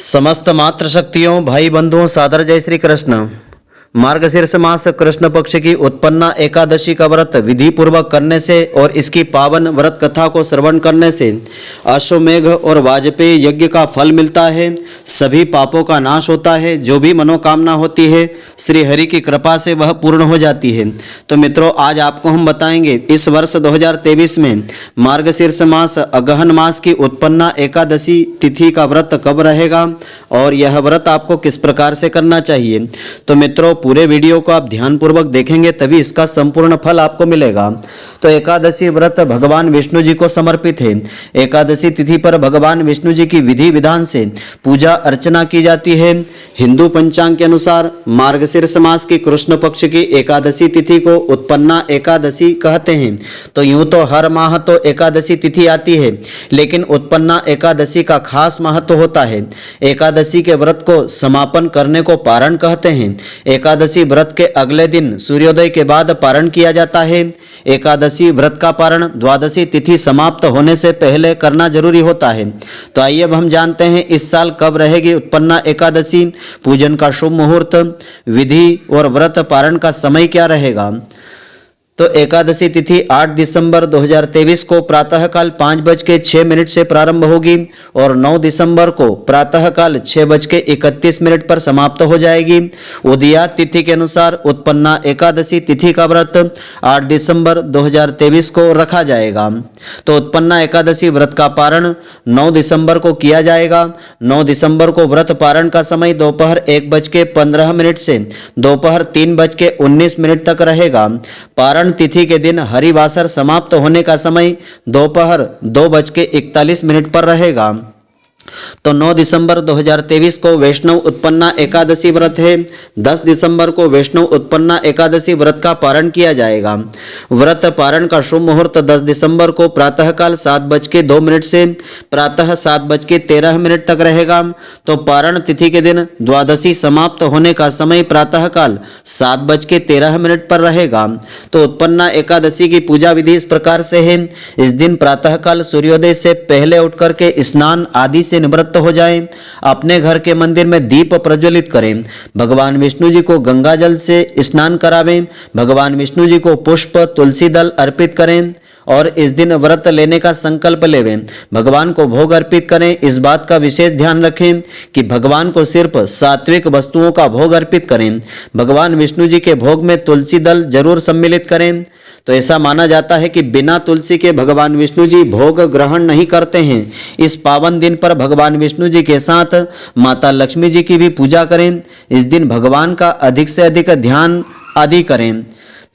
समस्त मातृशक्तियों भाई बंधुओं सादर जय श्री कृष्ण। मार्गशीर्ष मास कृष्ण पक्ष की उत्पन्ना एकादशी का व्रत विधि पूर्वक करने से और इसकी पावन व्रत कथा को श्रवण करने से अश्वमेघ और वाजपेयी यज्ञ का फल मिलता है। सभी पापों का नाश होता है। जो भी मनोकामना होती है श्री हरि की कृपा से वह पूर्ण हो जाती है। तो मित्रों, आज आपको हम बताएंगे इस वर्ष 2023 में मार्गशीर्ष मास अगहन मास की उत्पन्ना एकादशी तिथि का व्रत कब रहेगा और यह व्रत आपको किस प्रकार से करना चाहिए। तो मित्रों, पूरे वीडियो को आप ध्यानपूर्वक देखेंगे तभी इसका संपूर्ण फल आपको मिलेगा। तो एकादशी व्रत भगवान विष्णु जी को समर्पित है। एकादशी तिथि पर भगवान विष्णु जी की विधि विधान से पूजा अर्चना की जाती है। हिंदू पंचांग के अनुसार मार्गशीर्ष मास की कृष्ण पक्ष की एकादशी तिथि को उत्पन्ना एकादशी कहते हैं। तो यूं तो हर माह तो एकादशी तिथि आती है, लेकिन उत्पन्ना एकादशी का खास महत्व होता है। एकादशी के व्रत को समापन करने को पारण कहते हैं। एकादशी व्रत के अगले दिन सूर्योदय के बाद पारण किया जाता है। एकादशी व्रत का पारण द्वादशी तिथि समाप्त होने से पहले करना जरूरी होता है। तो आइए अब हम जानते हैं इस साल कब रहेगी उत्पन्ना एकादशी, पूजन का शुभ मुहूर्त, विधि और व्रत पारण का समय क्या रहेगा। तो एकादशी तिथि 8 दिसंबर 2023 को प्रातःकाल 5:06 से प्रारंभ होगी और 9 दिसंबर को प्रातःकाल 6:31 पर समाप्त हो जाएगी। उदयात तिथि के अनुसार उत्पन्ना एकादशी तिथि का व्रत 8 दिसंबर 2023 को रखा जाएगा। तो उत्पन्ना एकादशी व्रत का पारण 9 दिसंबर को किया जाएगा। 9 दिसंबर को व्रत पारण का समय दोपहर 1:15 से दोपहर 3:19 तक रहेगा। पारण तिथि के दिन हरिवासर समाप्त होने का समय दोपहर 2:41 पर रहेगा। तो 9 दिसंबर 2023 को वैष्णव उत्पन्ना एकादशी व्रत है। 10 दिसंबर को वैष्णव उत्पन्ना एकादशी व्रत का पारण किया जाएगा। व्रत पारण का शुभ मुहूर्त 10 दिसंबर को प्रातःकाल 7:02 से प्रातः 7:13 तक रहेगा। तो पारण तिथि के दिन द्वादशी समाप्त होने का समय प्रातःकाल 7:13 पर रहेगा। तो उत्पन्ना एकादशी की पूजा विधि इस प्रकार से है। इस दिन प्रातःकाल सूर्योदय से पहले उठकर के स्नान आदि से निवृत्त हो जाएं। अपने घर के मंदिर में दीप प्रज्वलित करें। भगवान विष्णु जी को गंगा जल से स्नान करावें। भगवान विष्णु जी को पुष्प तुलसी दल अर्पित करें और इस दिन व्रत लेने का संकल्प लेवें। भगवान को भोग अर्पित करें। इस बात का विशेष ध्यान रखें कि भगवान को सिर्फ सात्विक वस्तुओं का भोग अर्पित करें। भगवान विष्णु जी के भोग में तुलसी दल जरूर सम्मिलित करें। तो ऐसा माना जाता है कि बिना तुलसी के भगवान विष्णु जी भोग ग्रहण नहीं करते हैं। इस पावन दिन पर भगवान विष्णु जी के साथ माता लक्ष्मी जी की भी पूजा करें। इस दिन भगवान का अधिक से अधिक ध्यान आदि करें।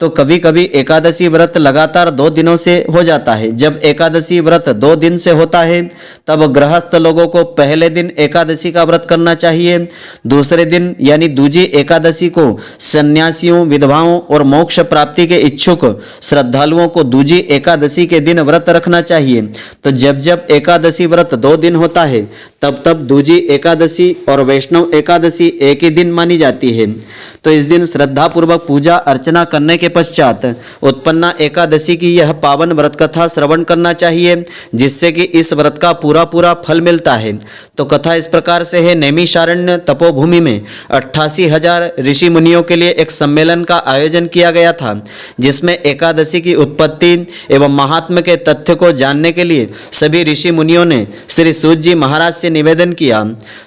तो कभी कभी एकादशी व्रत लगातार 2 दिनों से हो जाता है। जब एकादशी व्रत 2 दिन से होता है तब गृहस्थ लोगों को पहले दिन एकादशी का व्रत करना चाहिए। दूसरे दिन यानी दूजी एकादशी को सन्यासियों, विधवाओं और मोक्ष प्राप्ति के इच्छुक श्रद्धालुओं को दूजी एकादशी के दिन व्रत रखना चाहिए। तो जब जब एकादशी व्रत 2 दिन होता है तब तब दूजी एकादशी और वैष्णव एकादशी एक ही दिन मानी जाती है। तो इस दिन श्रद्धा पूर्वक पूजा अर्चना करने के पश्चात उत्पन्ना एकादशी की यह पावन व्रत कथा श्रवण करना चाहिए, जिससे कि इस व्रत का पूरा फल मिलता है। तो कथा इस प्रकार से है। नैमिषारण्य तपोभूमि में 88,000 ऋषि मुनियों के लिए एक सम्मेलन का आयोजन किया गया था, जिसमें एकादशी की उत्पत्ति एवं महात्म्य के तथ्य को जानने के लिए सभी ऋषि मुनियों ने श्री सूत जी महाराज से निवेदन किया।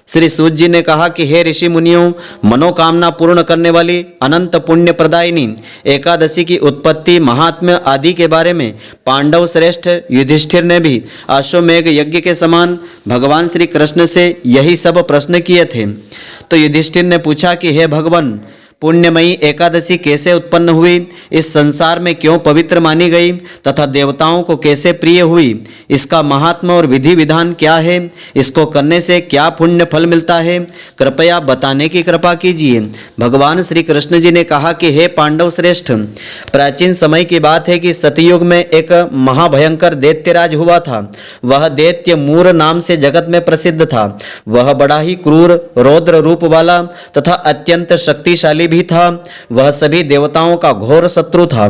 श्री सूत जी ने कहा कि हे ऋषि मुनियों, मनोकामना पूर्ण करने वाली अनंत पुण्य प्रदायिनी एकादशी की उत्पत्ति, महात्म्य आदि के बारे में पांडव श्रेष्ठ युधिष्ठिर ने भी अश्वमेघ यज्ञ के समान भगवान श्री कृष्ण से यही सब प्रश्न किए थे। तो युधिष्ठिर ने पूछा कि हे भगवान, पुण्यमयी एकादशी कैसे उत्पन्न हुई, इस संसार में क्यों पवित्र मानी गई तथा देवताओं को कैसे प्रिय हुई, इसका महात्मा और विधि विधान क्या है, इसको करने से क्या पुण्य फल मिलता है, कृपया बताने की कृपा कीजिए। भगवान श्री कृष्ण जी ने कहा कि हे पांडव श्रेष्ठ, प्राचीन समय की बात है कि सतयुग में एक महाभयंकर दैत्यराज हुआ था। वह दैत्य मूर नाम से जगत में प्रसिद्ध था। वह बड़ा ही क्रूर, रौद्र रूप वाला तथा अत्यंत शक्तिशाली भी था, वह सभी देवताओं का घोर शत्रु था।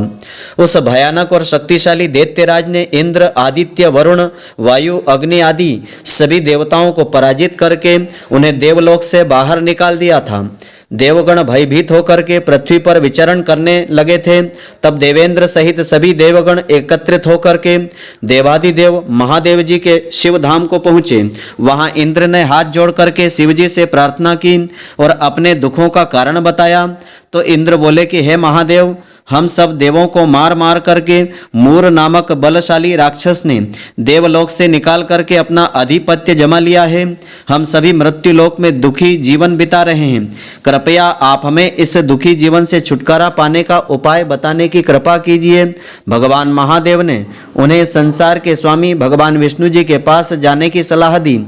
उस भयानक और शक्तिशाली दैत्यराज ने इंद्र, आदित्य, वरुण, वायु, अग्नि आदि सभी देवताओं को पराजित करके उन्हें देवलोक से बाहर निकाल दिया था। देवगण भयभीत होकर के पृथ्वी पर विचरण करने लगे थे। तब देवेंद्र सहित सभी देवगण एकत्रित होकर के देवादिदेव महादेव जी के शिव धाम को पहुँचे। वहाँ इंद्र ने हाथ जोड़ करके शिव जी से प्रार्थना की और अपने दुखों का कारण बताया। तो इंद्र बोले कि हे महादेव, हम सब देवों को मार मार करके मूर नामक बलशाली राक्षस ने देवलोक से निकाल करके अपना आधिपत्य जमा लिया है। हम सभी मृत्युलोक में दुखी जीवन बिता रहे हैं। कृपया आप हमें इस दुखी जीवन से छुटकारा पाने का उपाय बताने की कृपा कीजिए। भगवान महादेव ने उन्हें संसार के स्वामी भगवान विष्णु जी के पास जाने की सलाह दी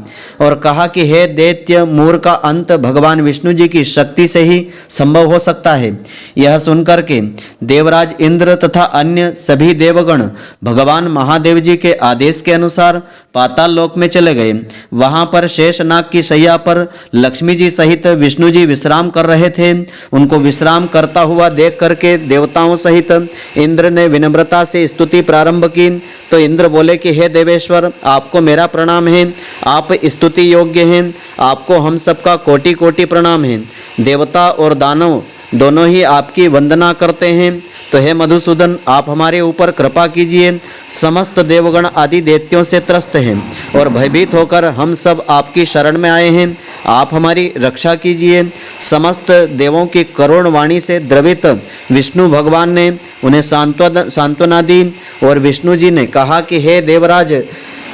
और कहा कि हे दैत्य, मूर का अंत भगवान विष्णु जी की शक्ति से ही संभव हो सकता है। यह सुनकर के देवराज इंद्र तथा अन्य सभी देवगण भगवान महादेव जी के आदेश के अनुसार पाताल लोक में चले गए। वहां पर शेषनाग की शैया पर लक्ष्मी जी सहित विष्णु जी विश्राम कर रहे थे। उनको विश्राम करता हुआ देख करके देवताओं सहित इंद्र ने विनम्रता से स्तुति प्रारंभ की। तो इंद्र बोले कि हे देवेश्वर, आपको मेरा प्रणाम है, आप स्तुति योग्य हैं, आपको हम सबका कोटि कोटि प्रणाम है। देवता और दानव दोनों ही आपकी वंदना करते हैं। तो हे मधुसूदन, आप हमारे ऊपर कृपा कीजिए। समस्त देवगण आदि दैत्यों से त्रस्त हैं और भयभीत होकर हम सब आपकी शरण में आए हैं। आप हमारी रक्षा कीजिए। समस्त देवों की करुण वाणी से द्रवित विष्णु भगवान ने उन्हें सांत्वना दी और विष्णु जी ने कहा कि हे देवराज,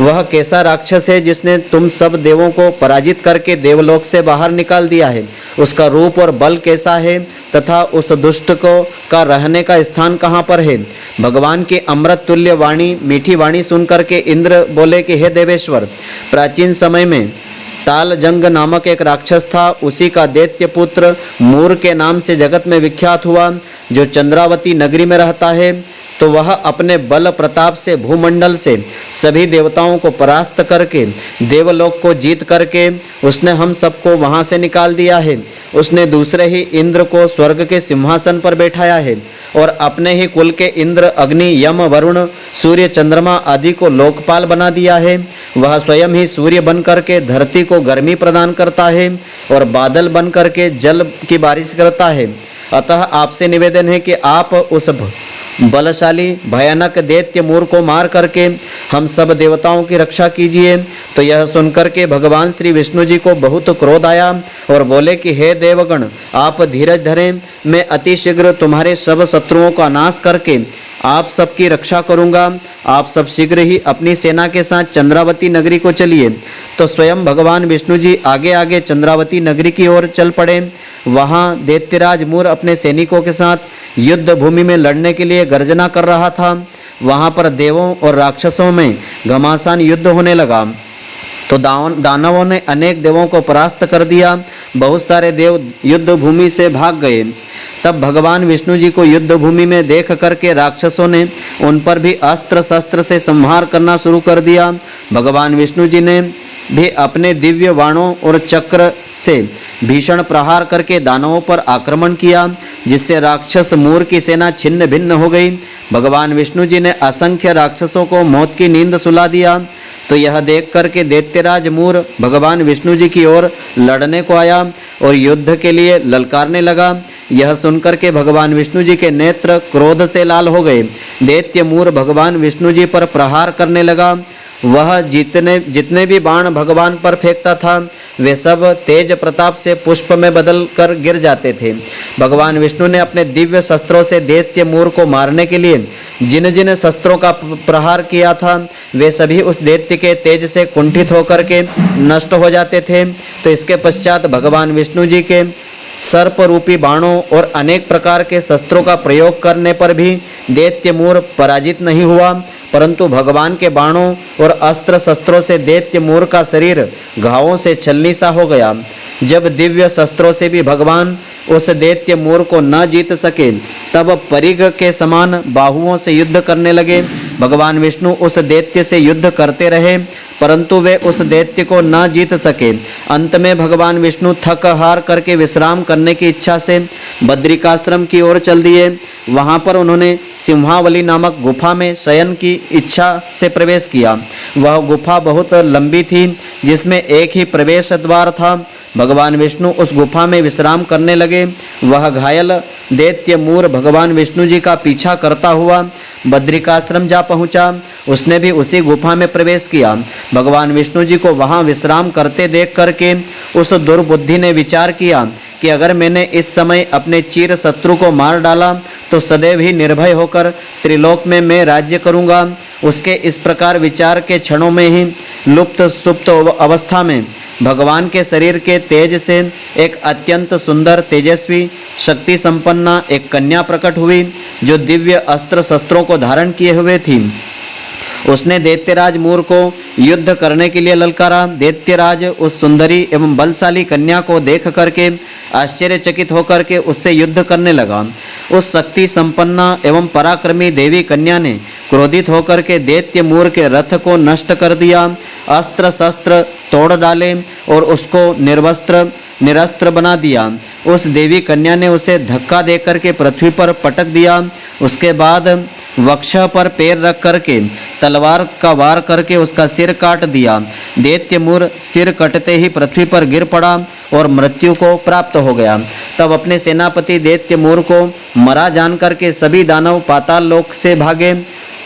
वह कैसा राक्षस है जिसने तुम सब देवों को पराजित करके देवलोक से बाहर निकाल दिया है? उसका रूप और बल कैसा है तथा उस दुष्ट को का रहने का स्थान कहाँ पर है? भगवान की अमृत तुल्य वाणी, मीठी वाणी सुनकर के इंद्र बोले कि हे देवेश्वर, प्राचीन समय में तालजंग नामक एक राक्षस था। उसी का दैत्य पुत्र मूर के नाम से जगत में विख्यात हुआ, जो चंद्रावती नगरी में रहता है। तो वह अपने बल प्रताप से भूमंडल से सभी देवताओं को परास्त करके देवलोक को जीत करके उसने हम सबको वहां से निकाल दिया है। उसने दूसरे ही इंद्र को स्वर्ग के सिंहासन पर बैठाया है और अपने ही कुल के इंद्र, अग्नि, यम, वरुण, सूर्य, चंद्रमा आदि को लोकपाल बना दिया है। वह स्वयं ही सूर्य बन करके धरती को गर्मी प्रदान करता है और बादल बन करके जल की बारिश करता है। अतः आपसे निवेदन है कि आप उस बलशाली भयानक दैत्य मूर को मार करके हम सब देवताओं की रक्षा कीजिए। तो यह सुनकर के भगवान श्री विष्णु जी को बहुत क्रोध आया और बोले कि हे देवगण, आप धीरज धरें, मैं अति शीघ्र तुम्हारे सब शत्रुओं का नाश करके आप सबकी रक्षा करूंगा। आप सब शीघ्र ही अपनी सेना के साथ चंद्रावती नगरी को चलिए। तो स्वयं भगवान विष्णु जी आगे आगे चंद्रावती नगरी की ओर चल पड़े। वहाँ दैत्यराज मूर अपने सैनिकों के साथ युद्ध भूमि में लड़ने के लिए गर्जना कर रहा था। वहाँ पर देवों और राक्षसों में घमासान युद्ध होने लगा। तो दानवों ने अनेक देवों को परास्त कर दिया। बहुत सारे देव युद्ध भूमि से भाग गए। तब भगवान विष्णु जी को युद्ध भूमि में देख करके राक्षसों ने उन पर भी अस्त्र शस्त्र से संहार करना शुरू कर दिया। भगवान विष्णु जी ने भी अपने दिव्य बाणों और चक्र से भीषण प्रहार करके दानवों पर आक्रमण किया, जिससे राक्षस मूर की सेना छिन्न भिन्न हो गई। भगवान विष्णु जी ने असंख्य राक्षसों को मौत की नींद सुला दिया। तो यह देख करके दैत्यराज मूर भगवान विष्णु जी की ओर लड़ने को आया और युद्ध के लिए ललकारने लगा। यह सुनकर के भगवान विष्णु जी के नेत्र क्रोध से लाल हो गए। दैत्य मूर भगवान विष्णु जी पर प्रहार करने लगा। वह जितने भी बाण भगवान पर फेंकता था वे सब तेज प्रताप से पुष्प में बदल कर गिर जाते थे। भगवान विष्णु ने अपने दिव्य शस्त्रों से दैत्य मूर को मारने के लिए जिन जिन शस्त्रों का प्रहार किया था वे सभी उस दैत्य के तेज से कुंठित होकर के नष्ट हो जाते थे। तो इसके पश्चात भगवान विष्णु जी के सर्प रूपी बाणों और अनेक प्रकार के शस्त्रों का प्रयोग करने पर भी दैत्य मूर पराजित नहीं हुआ, परंतु भगवान के बाणों और अस्त्र शस्त्रों से दैत्य मूर का शरीर घावों से छलनी सा हो गया। जब दिव्य शस्त्रों से भी भगवान उस दैत्य मूर को न जीत सके तब परिग के समान बाहुओं से युद्ध करने लगे। भगवान विष्णु उस दैत्य से युद्ध करते रहे, परंतु वे उस दैत्य को न जीत सके। अंत में भगवान विष्णु थक हार करके विश्राम करने की इच्छा से बद्रिकाश्रम की ओर चल दिए। वहां पर उन्होंने सिंहावली नामक गुफा में शयन की इच्छा से प्रवेश किया। वह गुफा बहुत लंबी थी, जिसमें एक ही प्रवेश द्वार था। भगवान विष्णु उस गुफा में विश्राम करने लगे। वह घायल दैत्य मूर भगवान विष्णु जी का पीछा करता हुआ बद्रिकाश्रम जा पहुंचा। उसने भी उसी गुफा में प्रवेश किया। भगवान विष्णु जी को वहां विश्राम करते देख करके उस दुर्बुद्धि ने विचार किया कि अगर मैंने इस समय अपने चिर शत्रु को मार डाला तो सदैव ही निर्भय होकर त्रिलोक में मैं राज्य करूंगा। उसके इस प्रकार विचार के क्षणों में ही लुप्त सुप्त अवस्था में भगवान के शरीर के तेज से एक अत्यंत सुंदर तेजस्वी शक्ति संपन्ना एक कन्या प्रकट हुई, जो दिव्य अस्त्र शस्त्रों को धारण किए हुए थी। उसने दैत्यराज मूर को युद्ध करने के लिए ललकारा। दैत्यराज उस सुंदरी एवं बलशाली कन्या को देख करके आश्चर्यचकित होकर के उससे युद्ध करने लगा। उस शक्ति संपन्ना एवं पराक्रमी देवी कन्या ने क्रोधित होकर के दैत्य मूर के रथ को नष्ट कर दिया, अस्त्र शस्त्र तोड़ डाले और उसको निर्वस्त्र निरस्त्र बना दिया। उस देवी कन्या ने उसे धक्का देकर के पृथ्वी पर पटक दिया। उसके बाद वक्ष पर पैर रख करके तलवार का वार करके उसका सिर काट दिया। दैत्य मूर सिर कटते ही पृथ्वी पर गिर पड़ा और मृत्यु को प्राप्त हो गया। तब अपने सेनापति दैत्य मूर को मरा जान करके सभी दानव पाताल लोक से भागे।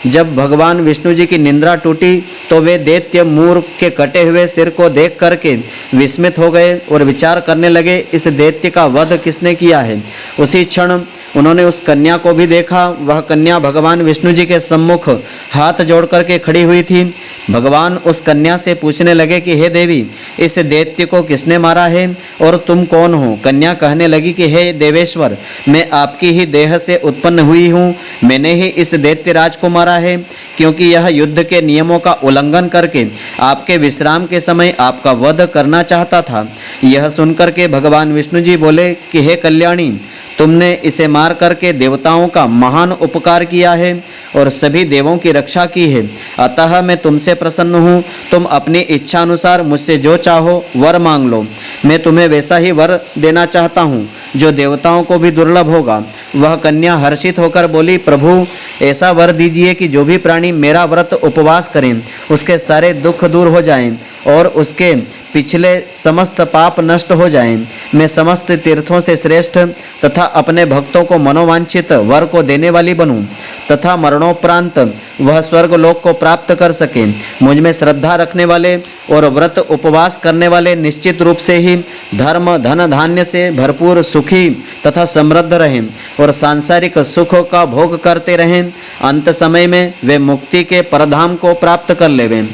जब भगवान विष्णु जी की निंद्रा टूटी तो वे दैत्य मूर के कटे हुए सिर को देख करके विस्मित हो गए और विचार करने लगे, इस दैत्य का वध किसने किया है। उसी क्षण उन्होंने उस कन्या को भी देखा। वह कन्या भगवान विष्णु जी के सम्मुख हाथ जोड़ करके खड़ी हुई थी। भगवान उस कन्या से पूछने लगे कि हे देवी, इस दैत्य को किसने मारा है और तुम कौन हो। कन्या कहने लगी कि हे देवेश्वर, मैं आपकी ही देह से उत्पन्न हुई हूँ। मैंने ही इस दैत्यराज को मारा है, क्योंकि यह युद्ध के नियमों का उल्लंघन करके आपके विश्राम के समय आपका वध करना चाहता था। यह सुनकर के भगवान विष्णु जी बोले कि हे कल्याणी, तुमने इसे मार करके देवताओं का महान उपकार किया है और सभी देवों की रक्षा की है। अतः मैं तुमसे प्रसन्न हूँ। तुम अपनी इच्छा अनुसार मुझसे जो चाहो वर मांग लो। मैं तुम्हें वैसा ही वर देना चाहता हूँ जो देवताओं को भी दुर्लभ होगा। वह कन्या हर्षित होकर बोली, प्रभु ऐसा वर दीजिए कि जो भी प्राणी मेरा व्रत उपवास करें उसके सारे दुख दूर हो जाएं और उसके पिछले समस्त पाप नष्ट हो जाएं। मैं समस्त तीर्थों से श्रेष्ठ तथा अपने भक्तों को मनोवांछित वर को देने वाली बनूं तथा मरणोपरांत वह स्वर्ग लोक को प्राप्त कर सके। मुझ में श्रद्धा रखने वाले और व्रत उपवास करने वाले निश्चित रूप से ही धर्म धन धान्य से भरपूर सुखी तथा समृद्ध रहें और सांसारिक सुख का भोग करते रहें। अंत समय में वे मुक्ति के परधाम को प्राप्त कर लेवें।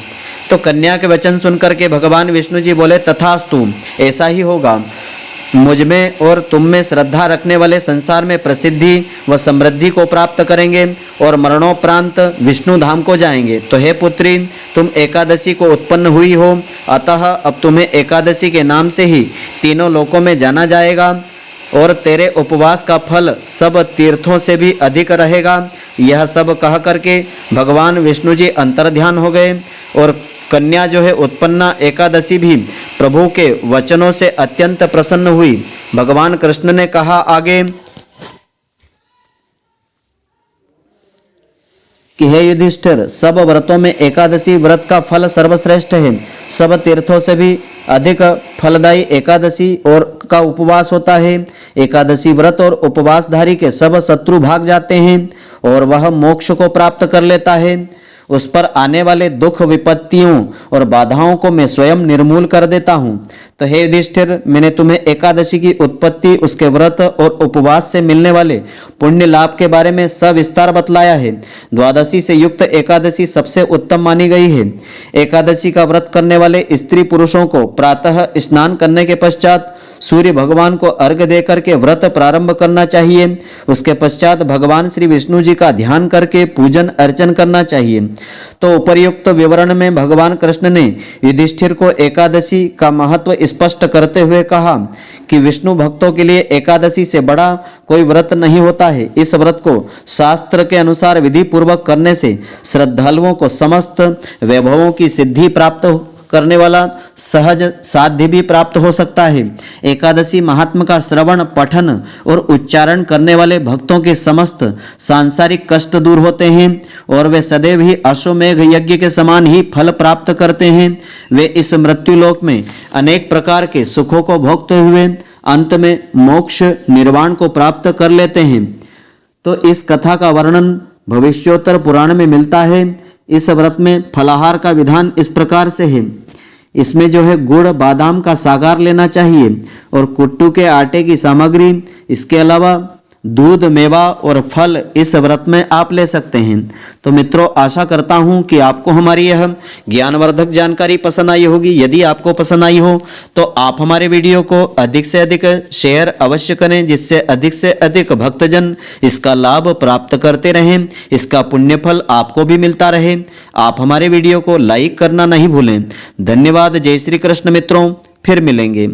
तो कन्या के वचन सुनकर के भगवान विष्णु जी बोले, तथास्तु, ऐसा ही होगा। मुझ में और तुम में श्रद्धा रखने वाले संसार में प्रसिद्धि व समृद्धि को प्राप्त करेंगे और मरणोपरांत विष्णु धाम को जाएंगे। तो हे पुत्री, तुम एकादशी को उत्पन्न हुई हो, अतः अब तुम्हें एकादशी के नाम से ही तीनों लोकों में जाना जाएगा और तेरे उपवास का फल सब तीर्थों से भी अधिक रहेगा। यह सब कह करके भगवान विष्णु जी अंतर्ध्यान हो गए और कन्या जो है उत्पन्ना एकादशी भी प्रभु के वचनों से अत्यंत प्रसन्न हुई। भगवान कृष्ण ने कहा आगे कि हे युधिष्ठिर, सब व्रतों में एकादशी व्रत का फल सर्वश्रेष्ठ है। सब तीर्थों से भी अधिक फलदायी एकादशी और का उपवास होता है। एकादशी व्रत और उपवासधारी के सब शत्रु भाग जाते हैं और वह मोक्ष को प्राप्त कर लेता है। उस पर आने वाले दुख विपत्तियों और बाधाओं को मैं स्वयं निर्मूल कर देता हूँ। तो हे युधिष्ठिर, मैंने तुम्हें एकादशी की उत्पत्ति, उसके व्रत और उपवास से मिलने वाले पुण्य लाभ के बारे में सविस्तार बतलाया है। द्वादशी से युक्त एकादशी सबसे उत्तम मानी गई है। एकादशी का व्रत करने वाले स्त्री पुरुषों को प्रातः स्नान करने के पश्चात सूर्य भगवान को अर्घ्य देकर के व्रत प्रारंभ करना चाहिए। उसके पश्चात भगवान श्री विष्णु जी का ध्यान करके पूजन अर्चन करना चाहिए। तो उपर्युक्त विवरण में भगवान कृष्ण ने युधिष्ठिर को एकादशी का महत्व स्पष्ट करते हुए कहा कि विष्णु भक्तों के लिए एकादशी से बड़ा कोई व्रत नहीं होता है। इस व्रत को शास्त्र के अनुसार विधि पूर्वक करने से श्रद्धालुओं को समस्त वैभवों की सिद्धि प्राप्त करने वाला सहज साध्य भी प्राप्त हो सकता है। एकादशी महात्म का श्रवण, पठन और उच्चारण करने वाले भक्तों के समस्त सांसारिक कष्ट दूर होते हैं और वे सदैव ही अश्वमेघ यज्ञ के समान ही फल प्राप्त करते हैं। वे इस मृत्युलोक में अनेक प्रकार के सुखों को भोगते हुए अंत में मोक्ष निर्वाण को प्राप्त कर लेते हैं। तो इस कथा का वर्णन भविष्योत्तर पुराण में मिलता है। इस व्रत में फलाहार का विधान इस प्रकार से है। इसमें जो है गुड़, बादाम का सागार लेना चाहिए और कुट्टू के आटे की सामग्री, इसके अलावा दूध, मेवा और फल इस व्रत में आप ले सकते हैं। तो मित्रों, आशा करता हूं कि आपको हमारी यह ज्ञानवर्धक जानकारी पसंद आई होगी। यदि आपको पसंद आई हो तो आप हमारे वीडियो को अधिक से अधिक शेयर अवश्य करें, जिससे अधिक से अधिक भक्तजन इसका लाभ प्राप्त करते रहें, इसका पुण्य फल आपको भी मिलता रहे। आप हमारे वीडियो को लाइक करना नहीं भूलें। धन्यवाद। जय श्री कृष्ण मित्रों, फिर मिलेंगे।